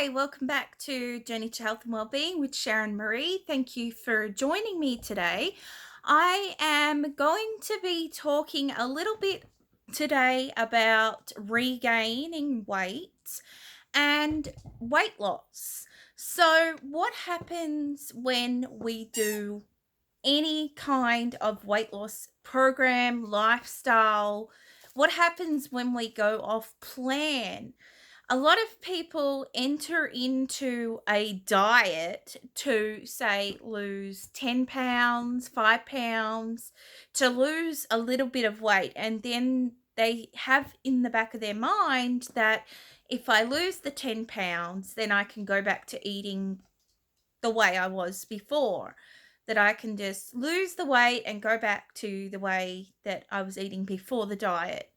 Hi, welcome back to Journey to Health and Wellbeing with Sharon Marie. Thank you for joining me today. I am going to be talking a little bit today about regaining weight and weight loss. So, what happens when we do any kind of weight loss program, lifestyle? What happens when we go off plan? A lot of people enter into a diet to, say, lose 10 pounds, 5 pounds, to lose a little bit of weight. And then they have in the back of their mind that if I lose the 10 pounds, then I can go back to eating the way I was before. That I can just lose the weight and go back to the way that I was eating before the diet.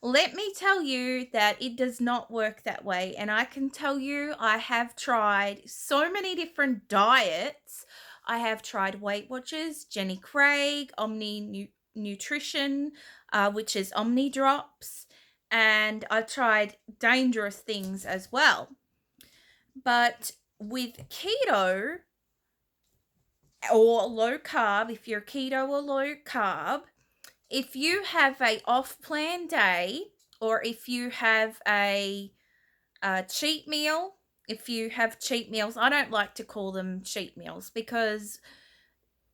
Let me tell you that it does not work that way. And I can tell you, I have tried so many different diets. I have tried Weight Watchers, Jenny Craig, Nutrition, which is Omni Drops, and I've tried dangerous things as well. But with keto or low carb, if you're keto or low carb, if you have a off-plan day, or if you have a cheat meal, if you have cheat meals, I don't like to call them cheat meals because,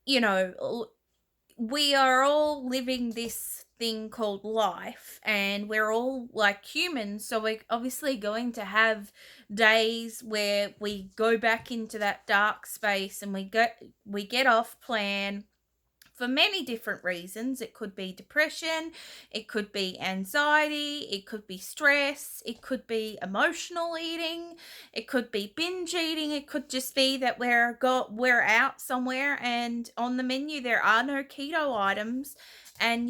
you know, we are all living this thing called life and we're all like humans. So we're obviously going to have days where we go back into that dark space and we get off plan for many different reasons. It could be depression, it could be anxiety, it could be stress, it could be emotional eating, it could be binge eating, it could just be that we're out somewhere and on the menu there are no keto items and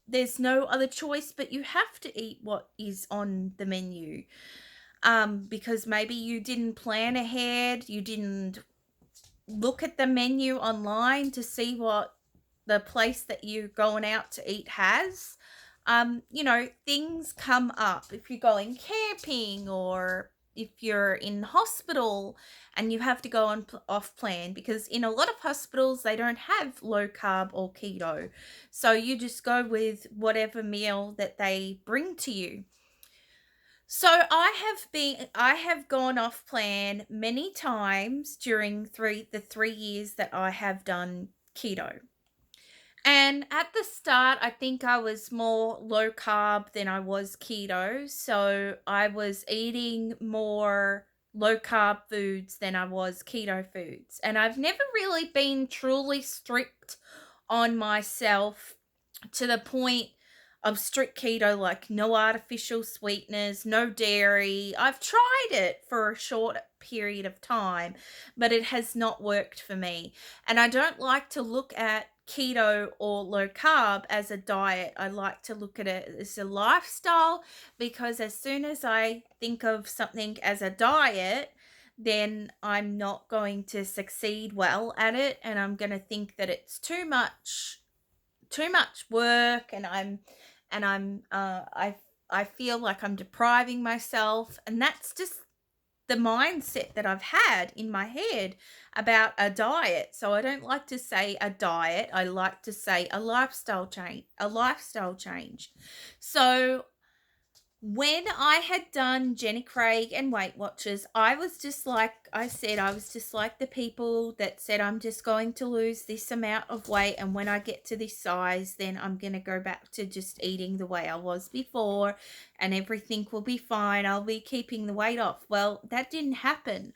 there's no other choice but you have to eat what is on the menu. Because maybe you didn't plan ahead, you didn't look at the menu online to see what the place that you're going out to eat has. Things come up if you're going camping or if you're in hospital and you have to go on off plan, because in a lot of hospitals they don't have low carb or keto. So you just go with whatever meal that they bring to you. So I have gone off plan many times during the 3 years that I have done keto. And at the start, I think I was more low carb than I was keto. So I was eating more low carb foods than I was keto foods. And I've never really been truly strict on myself to the point of strict keto, like no artificial sweeteners, no dairy. I've tried it for a short period of time, but it has not worked for me. And I don't like to look at keto or low carb as a diet. I like to look at it as a lifestyle, because as soon as I think of something as a diet, then I'm not going to succeed well at it, and I'm going to think that it's too much work, and I feel like I'm depriving myself, and that's just the mindset that I've had in my head about a diet. So I don't like to say a diet, I like to say a lifestyle change. So when I had done Jenny Craig and Weight Watchers, I was just like I said, I was just like the people that said, I'm just going to lose this amount of weight, and when I get to this size, then I'm going to go back to just eating the way I was before, and everything will be fine. I'll be keeping the weight off. Well, that didn't happen.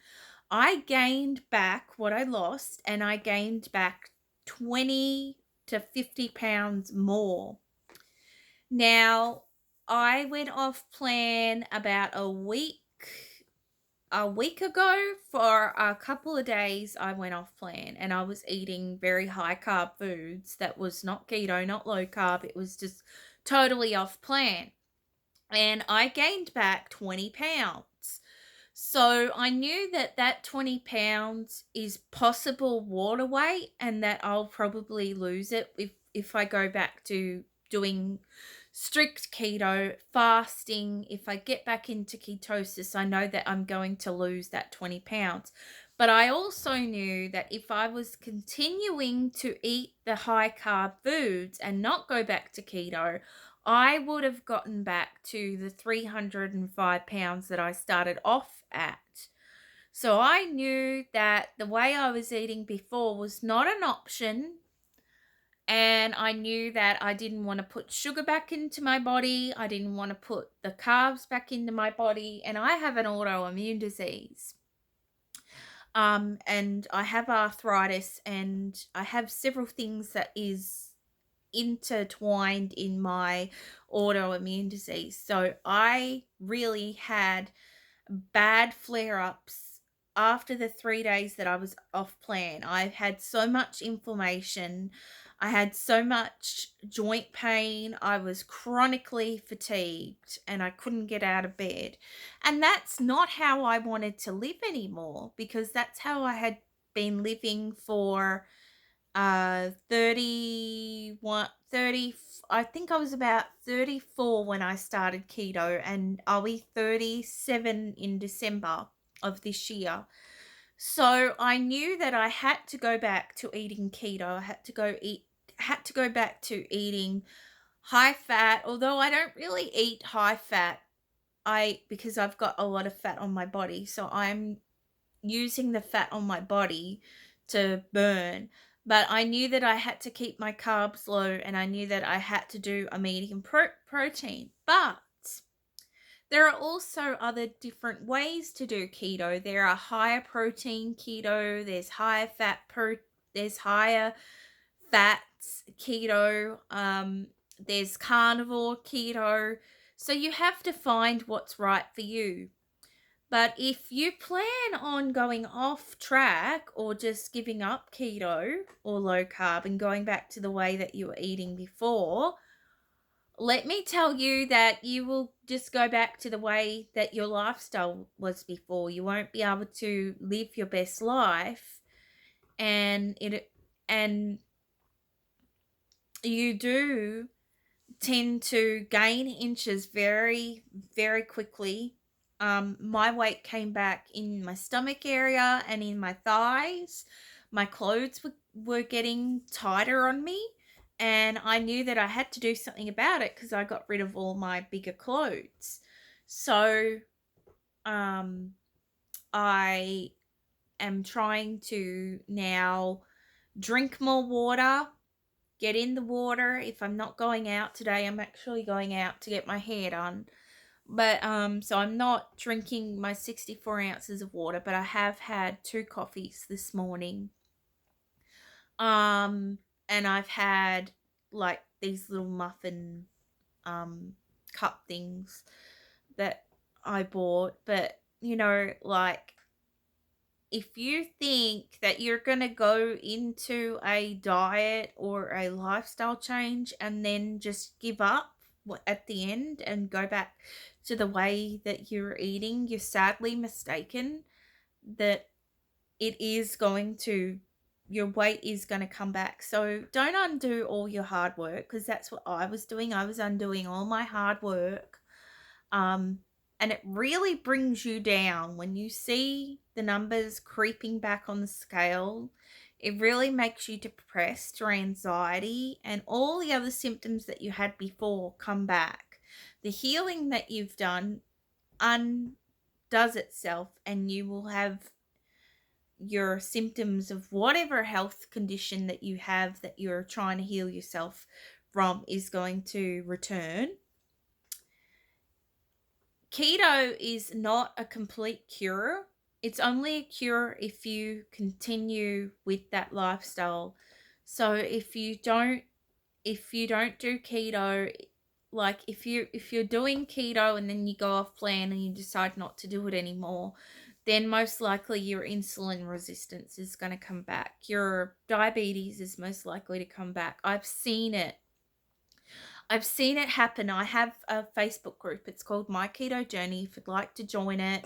I gained back what I lost, and I gained back 20 to 50 pounds more. Now, I went off plan about a week ago. For a couple of days I went off plan, and I was eating very high carb foods that was not keto, not low carb. It was just totally off plan. And I gained back 20 pounds. So I knew that 20 pounds is possible water weight, and that I'll probably lose it if I go back to doing strict keto, fasting. If I get back into ketosis, I know that I'm going to lose that 20 pounds. But I also knew that if I was continuing to eat the high carb foods and not go back to keto, I would have gotten back to the 305 pounds that I started off at. So I knew that the way I was eating before was not an option. And I knew that I didn't want to put sugar back into my body. I didn't want to put the carbs back into my body. And I have an autoimmune disease. And I have arthritis, and I have several things that is intertwined in my autoimmune disease. So I really had bad flare ups after the 3 days that I was off plan. I had so much inflammation. I had so much joint pain. I was chronically fatigued and I couldn't get out of bed. And that's not how I wanted to live anymore, because that's how I had been living for 31 30. I think I was about 34 when I started keto, and I'll be 37 in December of this year. So I knew that I had to go back to eating keto. I had to go back to eating high fat, although I don't really eat high fat. Because I've got a lot of fat on my body, so I'm using the fat on my body to burn. But I knew that I had to keep my carbs low, and I knew that I had to do a medium protein. But there are also other different ways to do keto. There are higher protein keto, there's higher fat there's higher fats keto, there's carnivore keto. So you have to find what's right for you. But if you plan on going off track or just giving up keto or low carb and going back to the way that you were eating before, let me tell you that you will just go back to the way that your lifestyle was before. You won't be able to live your best life, and and you do tend to gain inches very, very quickly. My weight came back in my stomach area and in my thighs. My clothes were getting tighter on me, and I knew that I had to do something about it because I got rid of all my bigger clothes. So, I am trying to now drink more water, get in the water. If I'm not going out today, I'm actually going out to get my hair done. But so I'm not drinking my 64 ounces of water, but I have had 2 coffees this morning. And I've had like these little muffin cup things that I bought. But like, if you think that you're going to go into a diet or a lifestyle change and then just give up at the end and go back to the way that you're eating, you're sadly mistaken. That your weight is going to come back. So don't undo all your hard work, because that's what I was doing. I was undoing all my hard work. And it really brings you down when you see the numbers creeping back on the scale. It really makes you depressed or anxiety, and all the other symptoms that you had before come back. The healing that you've done undoes itself, and you will have your symptoms of whatever health condition that you have that you're trying to heal yourself from is going to return. Keto is not a complete cure. It's only a cure if you continue with that lifestyle. So if you don't do keto, like if you're doing keto and then you go off plan and you decide not to do it anymore, then most likely your insulin resistance is going to come back. Your diabetes is most likely to come back. I've seen it happen. I have a Facebook group. It's called My Keto Journey. If you'd like to join it,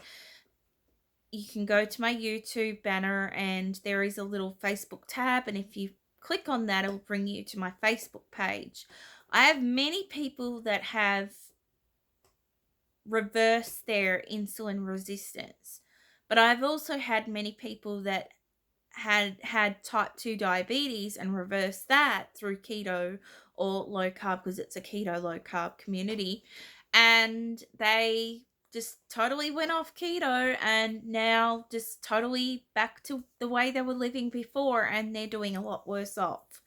you can go to my YouTube banner and there is a little Facebook tab. And if you click on that, it'll bring you to my Facebook page. I have many people that have reversed their insulin resistance, but I've also had many people that had type 2 diabetes and reversed that through keto or low carb, because it's a keto low carb community, and they just totally went off keto and now just totally back to the way they were living before, and they're doing a lot worse off.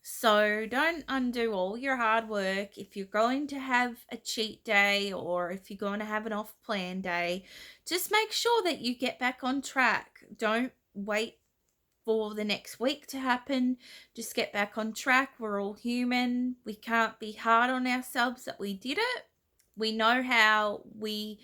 So don't undo all your hard work. If you're going to have a cheat day or if you're going to have an off plan day, just make sure that you get back on track. Don't wait for the next week to happen. Just get back on track. We're all human. We can't be hard on ourselves that we did it. We know how we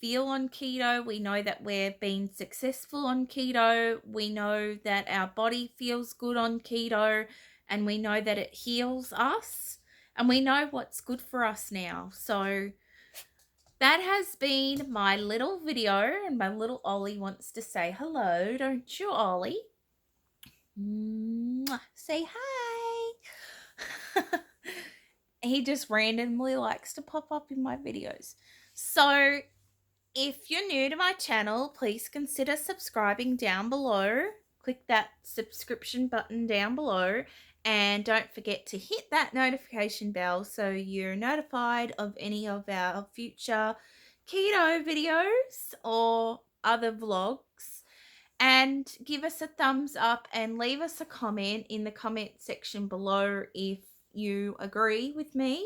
feel on keto. We know that we're being successful on keto. We know that our body feels good on keto, and we know that it heals us, and we know what's good for us now. So that has been my little video, and my little Ollie wants to say hello, don't you, Ollie? Mwah. Say hi. He just randomly likes to pop up in my videos. So if you're new to my channel, please consider subscribing down below. Click that subscription button down below, and don't forget to hit that notification bell so you're notified of any of our future keto videos or other vlogs. And give us a thumbs up and leave us a comment in the comment section below if you agree with me.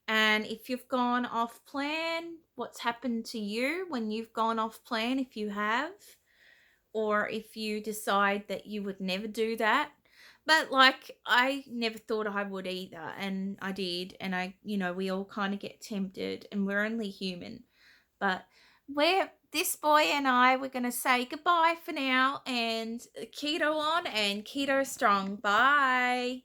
And if you've gone off plan, what's happened to you when you've gone off plan, if you have, or if you decide that you would never do that. But like, I never thought I would either, and I did, and we all kind of get tempted, and we're only human. But this boy and we're going to say goodbye for now, and keto on and keto strong. Bye.